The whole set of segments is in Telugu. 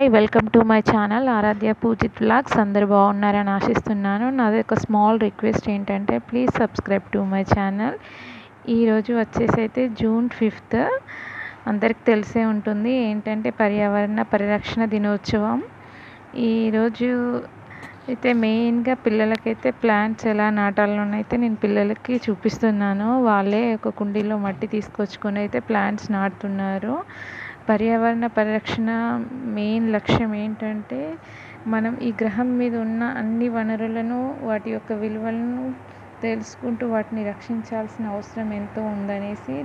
Welcome to my channel Aaradhya Poojith vlogs. అందరు బాగున్నారని ఆశిస్తున్నాను. నాది ఒక స్మాల్ రిక్వెస్ట్ ఏంటంటే please subscribe to my channel. ఈరోజు వచ్చేసి అయితే జూన్ 5th, అందరికి తెలిసే ఉంటుంది ఏంటంటే పర్యావరణ పరిరక్షణ దినోత్సవం. ఈరోజు అయితే మెయిన్గా పిల్లలకైతే ప్లాంట్స్ ఎలా నాటాలని అయితే నేను పిల్లలకి చూపిస్తున్నాను. వాళ్ళే ఒక కుండీలో మట్టి తీసుకొచ్చుకొని అయితే ప్లాంట్స్ నాటుతున్నారు. పర్యావరణ పరిరక్షణ మెయిన్ లక్ష్యం ఏంటంటే మనం ఈ గ్రహం మీద ఉన్న అన్ని వనరులను, వాటి యొక్క విలువలను తెలుసుకుంటూ వాటిని రక్షించాల్సిన అవసరం ఎంతో ఉందనేసి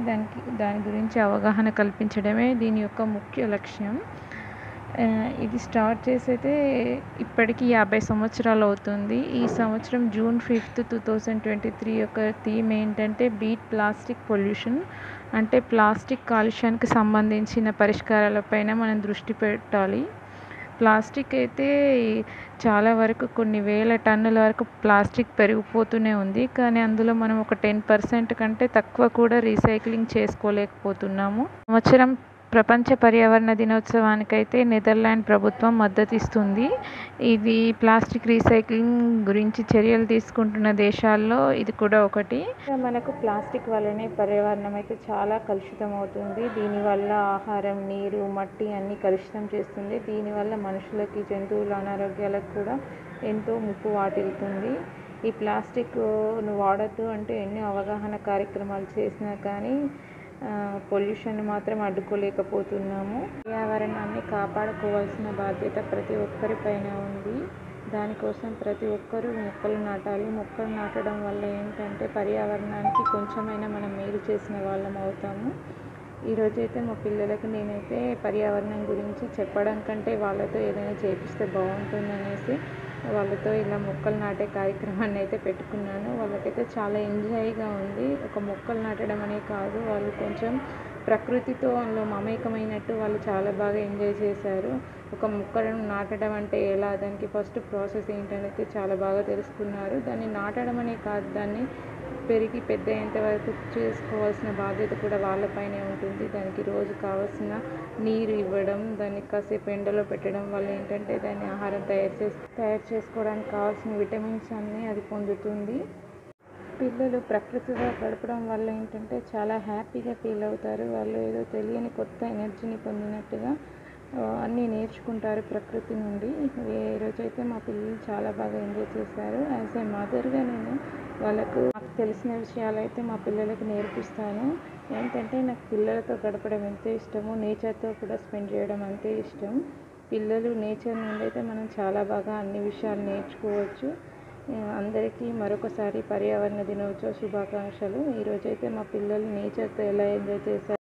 దాని గురించి అవగాహన కల్పించడమే దీని యొక్క ముఖ్య లక్ష్యం. ఇది స్టార్ట్ చేసి అయితే ఇప్పటికీ 50 సంవత్సరాలు అవుతుంది. ఈ సంవత్సరం జూన్ 5th 2023 యొక్క థీమ్ ఏంటంటే బీట్ ప్లాస్టిక్ పొల్యూషన్. అంటే ప్లాస్టిక్ కాలుష్యానికి సంబంధించిన పరిష్కారాలపైన మనం దృష్టి పెట్టాలి. ప్లాస్టిక్ అయితే చాలా వరకు కొన్ని వేల టన్నుల వరకు ప్లాస్టిక్ పెరిగిపోతూనే ఉంది. కానీ అందులో మనం ఒక 10% కంటే తక్కువ కూడా రీసైక్లింగ్ చేసుకోలేకపోతున్నాము. సంవత్సరం ప్రపంచ పర్యావరణ దినోత్సవానికైతే నెదర్లాండ్ ప్రభుత్వం మద్దతు ఇస్తుంది. ఇది ప్లాస్టిక్ రీసైక్లింగ్ గురించి చర్యలు తీసుకుంటున్న దేశాల్లో ఇది కూడా ఒకటి. మనకు ప్లాస్టిక్ వల్లనే పర్యావరణం అయితే చాలా కలుషితం అవుతుంది. దీనివల్ల ఆహారం, నీరు, మట్టి అన్నీ కలుషితం చేస్తుంది. దీనివల్ల మనుషులకి, జంతువుల అనారోగ్యాలకు కూడా ఎంతో ముప్పు వాటిల్లుతుంది. ఈ ప్లాస్టిక్ను వాడద్దు అంటే ఎన్నో అవగాహన కార్యక్రమాలు చేసినా కానీ పొల్యూషన్ మాత్రం అడ్డుకోలేకపోతున్నాము. పర్యావరణాన్ని కాపాడుకోవాల్సిన బాధ్యత ప్రతి ఒక్కరిపైన ఉంది. దానికోసం ప్రతి ఒక్కరూ మొక్కలు నాటాలి. మొక్కలు నాటడం వల్ల ఏంటంటే పర్యావరణానికి కొంచెమైనా మనం మేలు చేసిన వాళ్ళం అవుతాము. ఈరోజైతే మా పిల్లలకు నేనైతే పర్యావరణం గురించి చెప్పడం కంటే వాళ్ళతో ఏదైనా చేపిస్తే బాగుంటుందనేసి వాళ్ళతో ఇలా మొక్కలు నాటే కార్యక్రమాన్ని అయితే పెట్టుకున్నాను. వాళ్ళకైతే చాలా ఎంజాయ్గా ఉంది. ఒక మొక్కలు నాటడం అనే కాదు, వాళ్ళు కొంచెం ప్రకృతితో అందులో మమేకమైనట్టు వాళ్ళు చాలా బాగా ఎంజాయ్ చేశారు. ఒక మొక్కలను నాటడం అంటే ఎలా, దానికి ఫస్ట్ ప్రాసెస్ ఏంటనేది చాలా బాగా తెలుసుకున్నారు. దాన్ని నాటడం అనే కాదు, దాన్ని పెరిగి పెద్ద అయ్యేంత వరకు చేసుకోవాల్సిన బాధ్యత కూడా వాళ్ళపైనే ఉంటుంది. దానికి రోజు కావాల్సిన నీరు ఇవ్వడం, దాన్ని కాసేపు ఎండలో పెట్టడం వల్ల ఏంటంటే దాన్ని ఆహారం తయారు చేసుకోవడానికి కావాల్సిన విటమిన్స్ అన్నీ అది పొందుతుంది. పిల్లలు ప్రకృతితో గడపడం వల్ల ఏంటంటే చాలా హ్యాపీగా ఫీల్ అవుతారు. వాళ్ళు ఏదో తెలియని కొత్త ఎనర్జీని పొందినట్టుగా అన్నీ నేర్చుకుంటారు ప్రకృతి నుండి. ఈరోజైతే మా పిల్లలు చాలా బాగా ఎంజాయ్ చేశారు. యాజ్ ఏ మదర్గా నేను వాళ్ళకు నాకు తెలిసిన విషయాలు అయితే మా పిల్లలకు నేర్పిస్తాను. ఏంటంటే నాకు పిల్లలతో గడపడం ఎంతో ఇష్టమో, నేచర్తో కూడా స్పెండ్ చేయడం అంతే ఇష్టం. పిల్లలు నేచర్ నుండి అయితే మనం చాలా బాగా అన్ని విషయాలు నేర్చుకోవచ్చు. అందరికీ మరొకసారి పర్యావరణ దినోత్సవ శుభాకాంక్షలు. ఈరోజైతే మా పిల్లలు నేచర్తో ఎలా ఎంజాయ్ చేశారు